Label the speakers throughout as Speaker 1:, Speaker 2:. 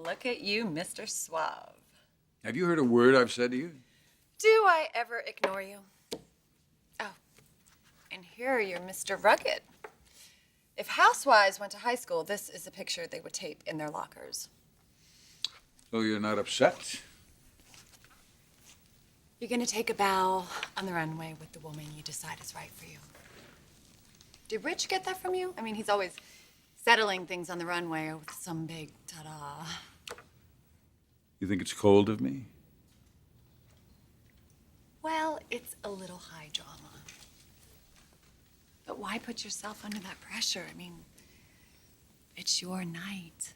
Speaker 1: Look at you, Mr. Suave.
Speaker 2: Have you heard a word I've said to you?
Speaker 1: Do I ever ignore you? Oh, and here you're Mr. Rugged. If housewives went to high school, this is a picture they would tape in their lockers.
Speaker 2: So you're not upset?
Speaker 1: You're gonna take a bow on the runway with the woman you decide is right for you. Did Rich get that from you? I mean, he's always settling things on the runway with some big ta-da.
Speaker 2: You think it's cold of me?
Speaker 1: Well, it's a little high drama. But why put yourself under that pressure? I mean, it's your night.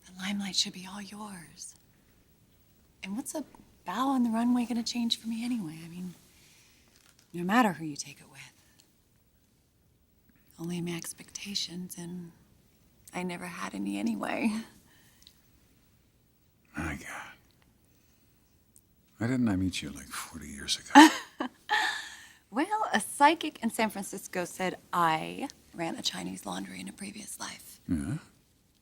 Speaker 1: The limelight should be all yours. And what's a bow on the runway gonna change for me anyway? I mean, no matter who you take it with. Only my expectations, and I never had any anyway.
Speaker 2: My God. Why didn't I meet you like 40 years ago?
Speaker 1: Well, a psychic in San Francisco said I ran a Chinese laundry in a previous life.
Speaker 2: Yeah?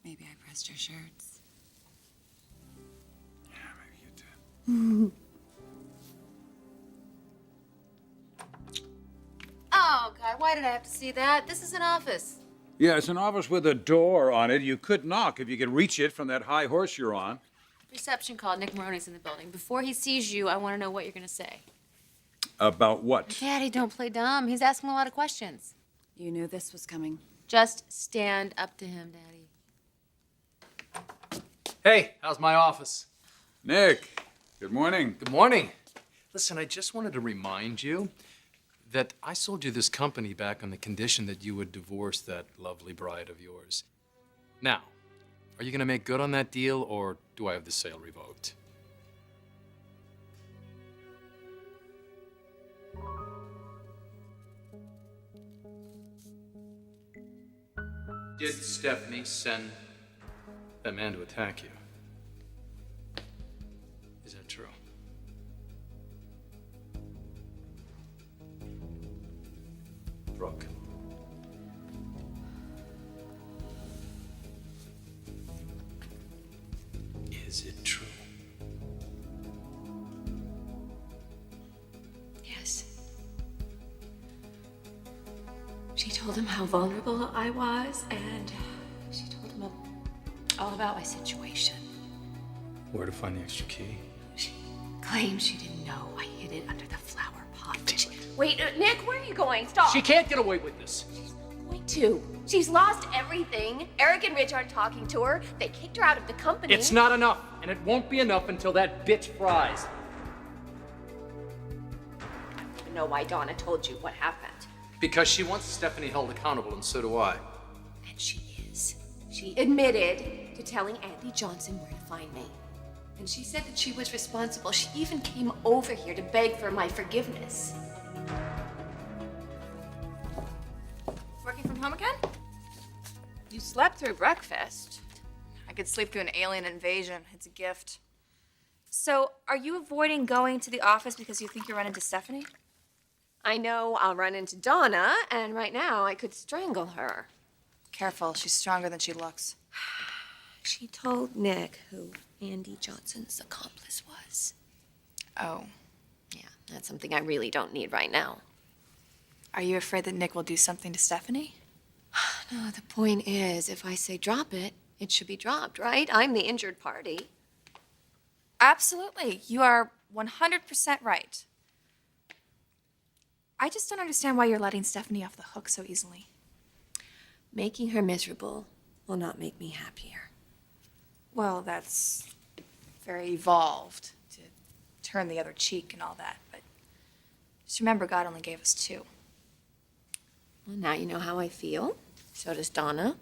Speaker 1: Maybe I pressed your shirts.
Speaker 2: Yeah, maybe you did.
Speaker 3: Oh, God, why did I have to see that? This is an office.
Speaker 2: Yeah, it's an office with a door on it. You could knock if you could reach it from that high horse you're on.
Speaker 3: Reception called. Nick Maroney's in the building. Before he sees you, I want to know what you're going to say.
Speaker 2: About what?
Speaker 3: Daddy, don't play dumb. He's asking a lot of questions.
Speaker 1: You knew this was coming.
Speaker 3: Just stand up to him, Daddy.
Speaker 4: Hey, how's my office?
Speaker 2: Nick, good morning.
Speaker 4: Good morning. Listen, I just wanted to remind you that I sold you this company back on the condition that you would divorce that lovely bride of yours. Now, are you going to make good on that deal, or do I have the sale revoked? Did Stephanie send that man to attack you? Is that true? Brooke. Is it true?
Speaker 5: Yes. She told him how vulnerable I was, and she told him all about my situation.
Speaker 4: Where to find the extra key?
Speaker 5: She claimed she didn't know I hid it under the flower pot. Wait, Nick, where are you going? Stop.
Speaker 4: She can't get away with this.
Speaker 5: She's not going to. She's lost everything. Eric and Rich aren't talking to her. They kicked her out of the company.
Speaker 4: It's not enough, and it won't be enough until that bitch fries.
Speaker 5: I don't even know why Donna told you what happened.
Speaker 4: Because she wants Stephanie held accountable, and so do I.
Speaker 5: And she is. She admitted to telling Andy Johnson where to find me. And she said that she was responsible. She even came over here to beg for my forgiveness.
Speaker 6: Working from home again? You slept through breakfast. I could sleep through an alien invasion. It's a gift. So, are you avoiding going to the office because you think you'll run into Stephanie?
Speaker 5: I know I'll run into Donna, and right now I could strangle her.
Speaker 6: Careful, she's stronger than she looks.
Speaker 5: She told Nick who Andy Johnson's accomplice was.
Speaker 6: Oh.
Speaker 5: Yeah, that's something I really don't need right now.
Speaker 6: Are you afraid that Nick will do something to Stephanie?
Speaker 5: No, the point is, if I say drop it, it should be dropped, right? I'm the injured party.
Speaker 6: Absolutely. You are 100% right. I just don't understand why you're letting Stephanie off the hook so easily.
Speaker 5: Making her miserable will not make me happier.
Speaker 6: Well, that's very evolved to turn the other cheek and all that, but just remember God only gave us two.
Speaker 5: Well, now you know how I feel. So does Donna.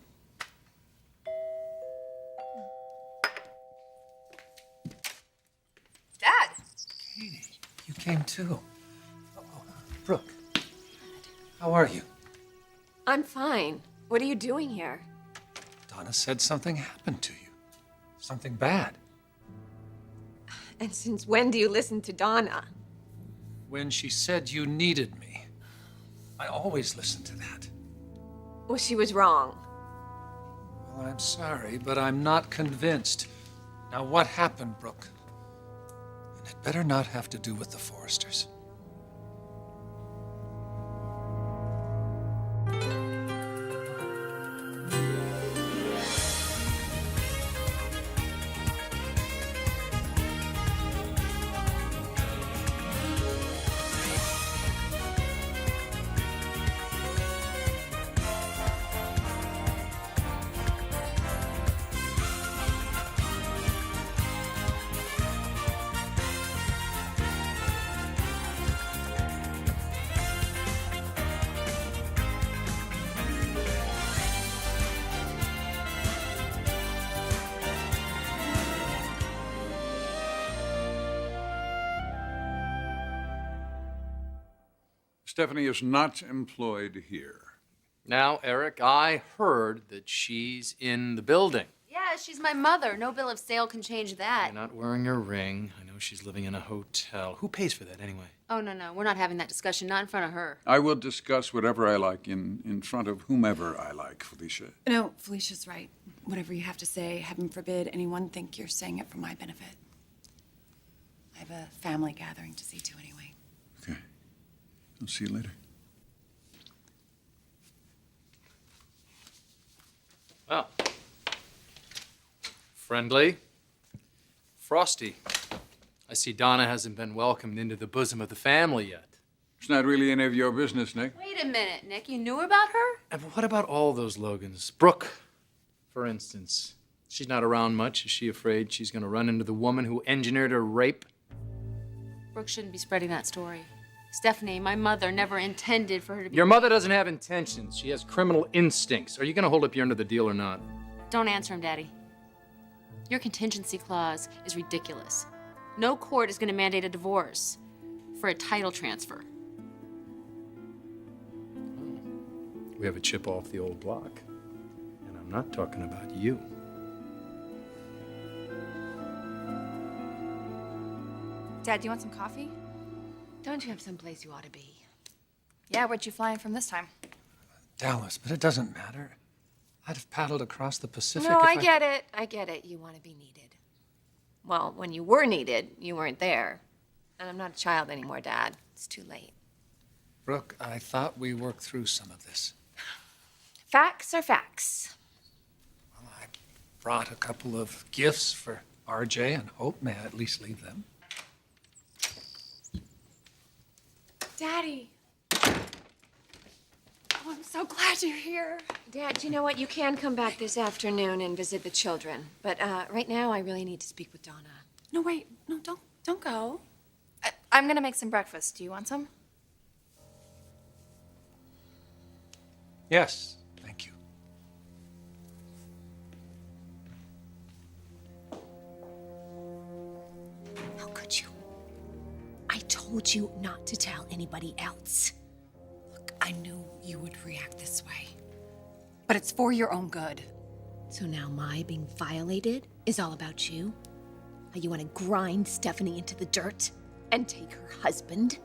Speaker 6: Dad!
Speaker 7: Katie, you came too. Oh, Brooke, how are you?
Speaker 5: I'm fine. What are you doing here?
Speaker 7: Donna said something happened to you. Something bad.
Speaker 5: And since when do you listen to Donna?
Speaker 7: When she said you needed me. I always listen to that.
Speaker 5: Well, she was wrong.
Speaker 7: Well, I'm sorry, but I'm not convinced. Now, what happened, Brooke? And it better not have to do with the Forresters.
Speaker 2: Stephanie is not employed here.
Speaker 4: Now, Eric, I heard that she's in the building.
Speaker 3: Yeah, she's my mother. No bill of sale can change that.
Speaker 4: You're not wearing a ring. I know she's living in a hotel. Who pays for that anyway?
Speaker 3: Oh, no. We're not having that discussion. Not in front of her.
Speaker 2: I will discuss whatever I like in front of whomever I like, Felicia.
Speaker 1: No, Felicia's right. Whatever you have to say, heaven forbid anyone think you're saying it for my benefit. I have a family gathering to see to anyway.
Speaker 2: Okay. I'll see you later.
Speaker 4: Well, friendly, frosty. I see Donna hasn't been welcomed into the bosom of the family yet.
Speaker 2: It's not really any of your business, Nick.
Speaker 3: Wait a minute, Nick. You knew about her?
Speaker 4: And what about all those Logans? Brooke, for instance. She's not around much. Is she afraid she's going to run into the woman who engineered her rape?
Speaker 3: Brooke shouldn't be spreading that story. Stephanie, my mother, never intended for her to be...
Speaker 4: Your mother doesn't have intentions. She has criminal instincts. Are you going to hold up your end of the deal or not?
Speaker 3: Don't answer him, Daddy. Your contingency clause is ridiculous. No court is going to mandate a divorce for a title transfer.
Speaker 4: We have a chip off the old block. And I'm not talking about you.
Speaker 6: Dad, do you want some coffee?
Speaker 5: Don't you have someplace you ought to be?
Speaker 6: Yeah, where'd you fly in from this time?
Speaker 7: Dallas, but it doesn't matter. I'd have paddled across the Pacific
Speaker 5: No,
Speaker 7: if
Speaker 5: I get it. I get it. You want to be needed. Well, when you were needed, you weren't there. And I'm not a child anymore, Dad. It's too late.
Speaker 7: Brooke, I thought we worked through some of this.
Speaker 5: Facts are facts.
Speaker 7: Well, I brought a couple of gifts for RJ and Hope. May I at least leave them?
Speaker 1: Daddy. Oh, I'm so glad you're here.
Speaker 5: Dad, you know what? You can come back this afternoon and visit the children. But right now, I really need to speak with Donna.
Speaker 1: No, wait. No, don't go.
Speaker 6: I'm gonna make some breakfast. Do you want some?
Speaker 7: Yes, thank you.
Speaker 5: How could you? I told you not to tell anybody else.
Speaker 1: Look, I knew you would react this way. But it's for your own good.
Speaker 5: So now my being violated is all about you? How you want to grind Stephanie into the dirt and take her husband?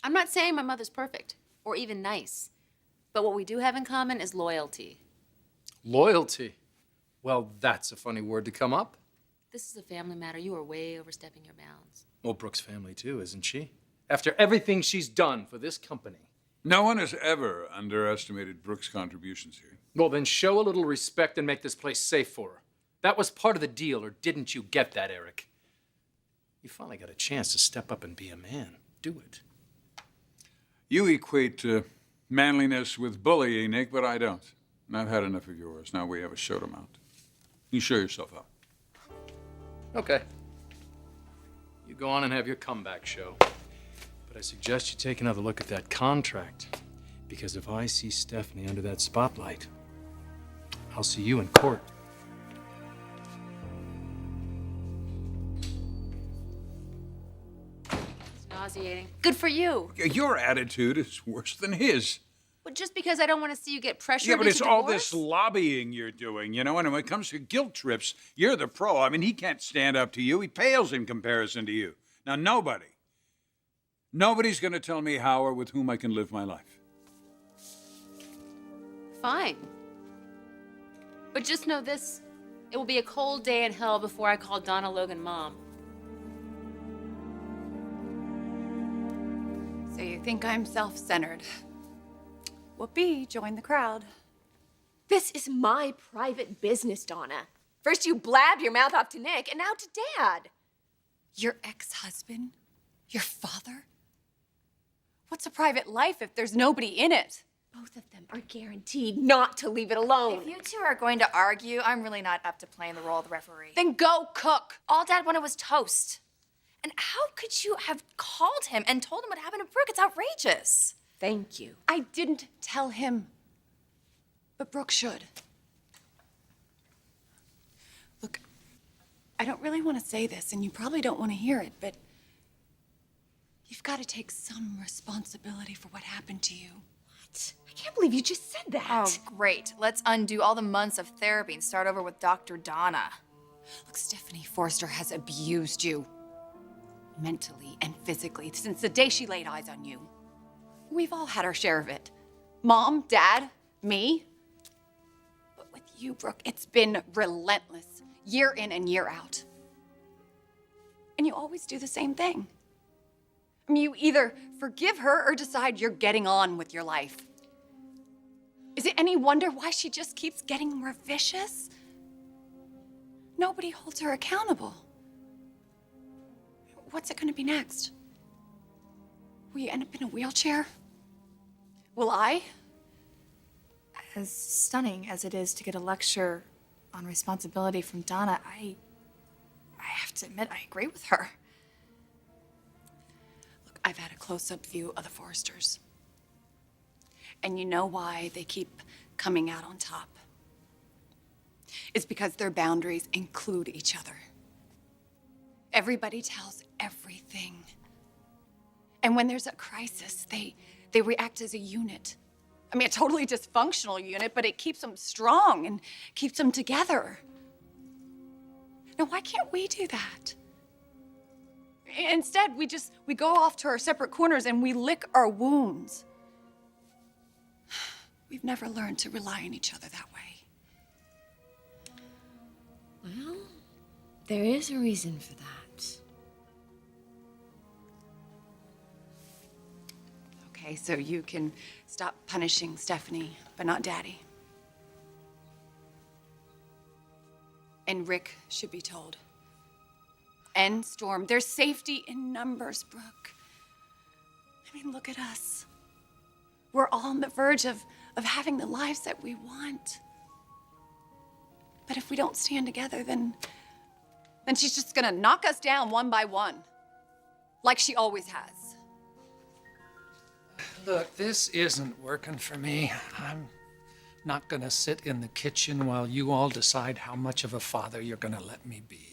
Speaker 3: I'm not saying my mother's perfect or even nice, but what we do have in common is loyalty.
Speaker 4: Loyalty? Well, that's a funny word to come up.
Speaker 3: This is a family matter. You are way overstepping your bounds.
Speaker 4: Well, Brooke's family too, isn't she? After everything she's done for this company.
Speaker 2: No one has ever underestimated Brooke's contributions here.
Speaker 4: Well, then show a little respect and make this place safe for her. That was part of the deal, or didn't you get that, Eric? You finally got a chance to step up and be a man. Do it.
Speaker 2: You equate manliness with bullying, Nick, but I don't. And I've had enough of yours. Now we have a show to mount. You show yourself up.
Speaker 4: Okay. You go on and have your comeback show. But I suggest you take another look at that contract. Because if I see Stephanie under that spotlight, I'll see you in court.
Speaker 3: It's nauseating. Good for you.
Speaker 2: Your attitude is worse than his.
Speaker 3: But just because I don't want to see you get pressured
Speaker 2: Yeah, but it's
Speaker 3: into
Speaker 2: all
Speaker 3: divorce?
Speaker 2: this lobbying you're doing, you know, and when it comes to guilt trips, you're the pro. I mean, he can't stand up to you. He pales in comparison to you. Now, nobody Nobody's going to tell me how or with whom I can live my life.
Speaker 3: Fine. But just know this, it will be a cold day in hell before I call Donna Logan Mom.
Speaker 1: So you think I'm self-centered. Whoopee, join the crowd.
Speaker 5: This is my private business, Donna. First you blab your mouth off to Nick, and now to Dad.
Speaker 1: Your ex-husband? Your father? What's a private life if there's nobody in it?
Speaker 5: Both of them are guaranteed not to leave it alone.
Speaker 6: If you two are going to argue, I'm really not up to playing the role of the referee.
Speaker 1: Then go cook.
Speaker 6: All Dad wanted was toast. And how could you have called him and told him what happened to Brooke? It's outrageous.
Speaker 5: Thank you.
Speaker 1: I didn't tell him. But Brooke should. Look, I don't really want to say this, and you probably don't want to hear it, but you've got to take some responsibility for what happened to you.
Speaker 5: What? I can't believe you just said that.
Speaker 6: Oh, great. Let's undo all the months of therapy and start over with Dr. Donna.
Speaker 1: Look, Stephanie Forrester has abused you. Mentally and physically since the day she laid eyes on you. We've all had our share of it. Mom, Dad, me. But with you, Brooke, it's been relentless, year in and year out. And you always do the same thing. I mean, you either forgive her or decide you're getting on with your life. Is it any wonder why she just keeps getting more vicious? Nobody holds her accountable. What's it gonna be next? Will you end up in a wheelchair? Will I?
Speaker 6: As stunning as it is to get a lecture on responsibility from Donna, I have to admit, I agree with her.
Speaker 1: Look, I've had a close-up view of the Forresters. And you know why they keep coming out on top? It's because their boundaries include each other. Everybody tells everything. And when there's a crisis, they react as a unit. I mean, a totally dysfunctional unit, but it keeps them strong and keeps them together. Now, why can't we do that? Instead, we go off to our separate corners and we lick our wounds. We've never learned to rely on each other that way.
Speaker 3: Well, there is a reason for that.
Speaker 1: Okay, so you can stop punishing Stephanie, but not Daddy. And Rick should be told. And Storm, there's safety in numbers, Brooke. I mean, look at us. We're all on the verge of having the lives that we want. But if we don't stand together, then she's just gonna knock us down one by one, like she always has.
Speaker 7: Look, this isn't working for me. I'm not gonna sit in the kitchen while you all decide how much of a father you're gonna let me be.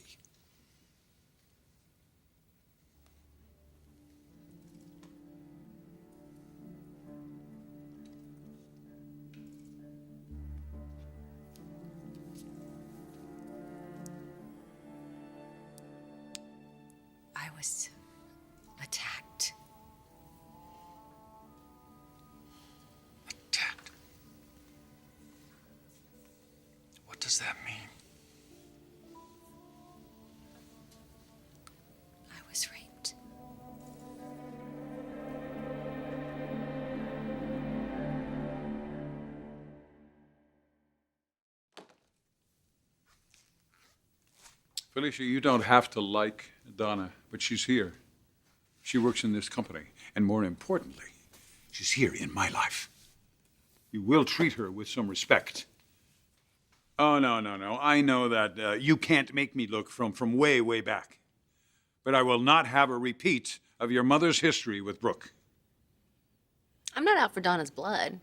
Speaker 1: I was attacked.
Speaker 7: Attacked? What does that mean?
Speaker 1: I was raped.
Speaker 2: Felicia, you don't have to like Donna, but she's here. She works in this company. And more importantly, she's here in my life. You will treat her with some respect. Oh, no. I know that you can't make me look from way, way back. But I will not have a repeat of your mother's history with Brooke.
Speaker 3: I'm not out for Donna's blood.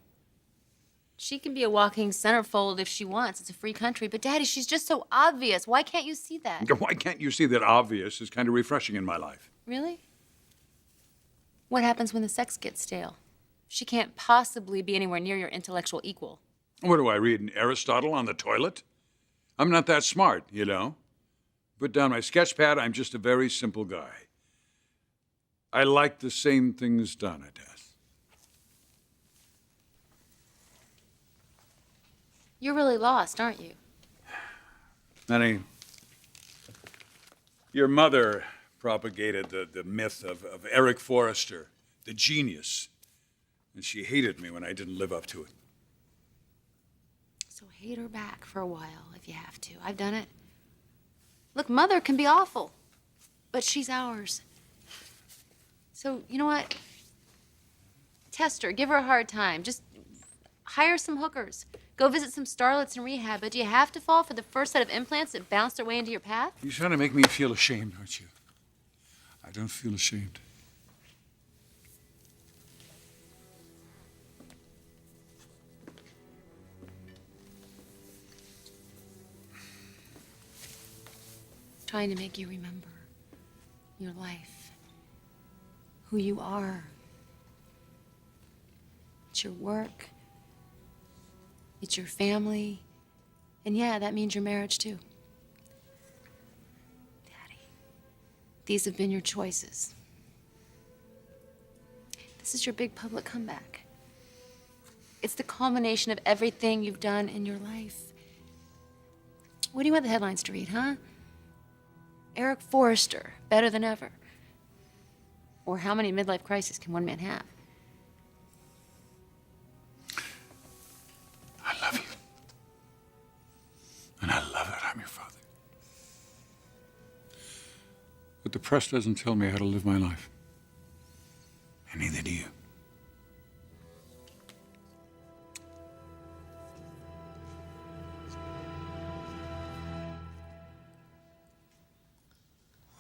Speaker 3: She can be a walking centerfold if she wants. It's a free country. But Daddy, she's just so obvious. Why can't you see that?
Speaker 2: Why can't you see that obvious is kind of refreshing in my life?
Speaker 3: Really? What happens when the sex gets stale? She can't possibly be anywhere near your intellectual equal.
Speaker 2: What do I read in Aristotle on the toilet? I'm not that smart, you know. Put down my sketch pad, I'm just a very simple guy. I like the same things Donna does.
Speaker 3: You're really lost, aren't you?
Speaker 2: Honey, your mother propagated the myth of Eric Forrester, the genius. And she hated me when I didn't live up to it.
Speaker 3: So hate her back for a while if you have to. I've done it. Look, Mother can be awful, but she's ours. So, you know what? Test her. Give her a hard time. Just hire some hookers. Go visit some starlets in rehab. But do you have to fall for the first set of implants that bounced their way into your path?
Speaker 2: You're trying to make me feel ashamed, aren't you? I don't feel ashamed.
Speaker 3: Trying to make you remember your life, who you are. It's your work, it's your family, and yeah, that means your marriage too. Daddy, these have been your choices. This is your big public comeback. It's the culmination of everything you've done in your life. What do you want the headlines to read, huh? Eric Forrester, better than ever. Or how many midlife crises can one man have?
Speaker 2: I love you. And I love that I'm your father. But the press doesn't tell me how to live my life. And neither do you.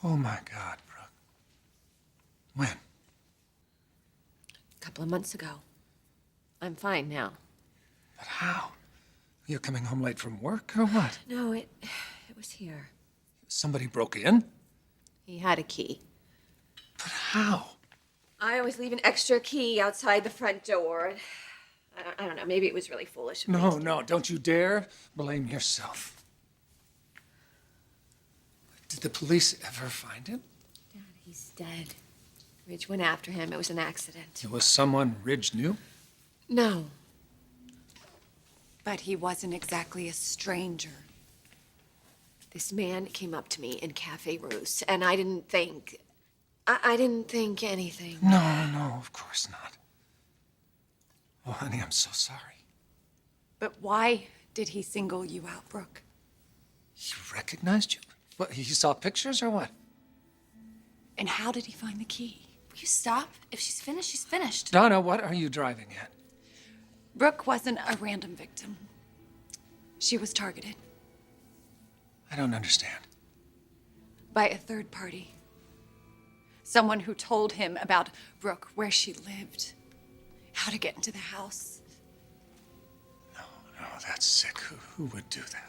Speaker 7: Oh my God, Brooke. When?
Speaker 5: A couple of months ago. I'm fine now.
Speaker 7: But how? You're coming home late from work or what?
Speaker 5: No, it was here.
Speaker 7: Somebody broke in?
Speaker 5: He had a key.
Speaker 7: But how?
Speaker 5: I always leave an extra key outside the front door. I don't know, maybe it was really foolish of me to do
Speaker 7: No,
Speaker 5: that.
Speaker 7: don't you dare blame yourself. Did the police ever find him?
Speaker 5: Dad, he's dead. Ridge went after him. It was an accident.
Speaker 7: It was someone Ridge knew?
Speaker 5: No.
Speaker 1: But he wasn't exactly a stranger.
Speaker 5: This man came up to me in Cafe Russe, and I didn't think... I didn't think anything.
Speaker 7: No, of course not. Oh, honey, I'm so sorry.
Speaker 1: But why did he single you out, Brooke?
Speaker 7: He recognized you? What, he saw pictures or what?
Speaker 1: And how did he find the key?
Speaker 6: Will you stop? If she's finished, she's finished.
Speaker 7: Donna, what are you driving at?
Speaker 1: Brooke wasn't a random victim. She was targeted
Speaker 7: I don't understand.
Speaker 1: by a third party. Someone who told him about Brooke, where she lived, how to get into the house.
Speaker 7: No, that's sick. Who would do that?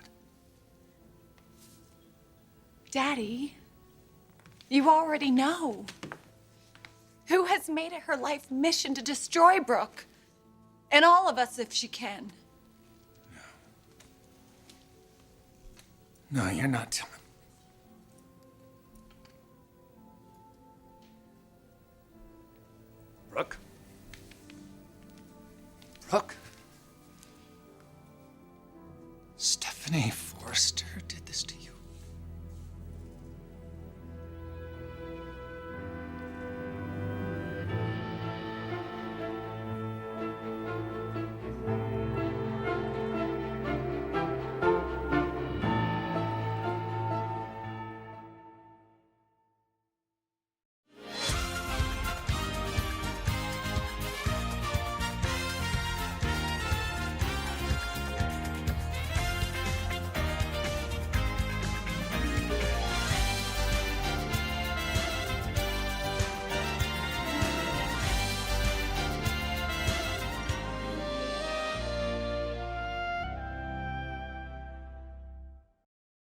Speaker 1: Daddy, you already know. Who has made it her life mission to destroy Brooke? And all of us if she can.
Speaker 7: No, you're not telling.
Speaker 2: Brooke?
Speaker 7: Brooke? Stephanie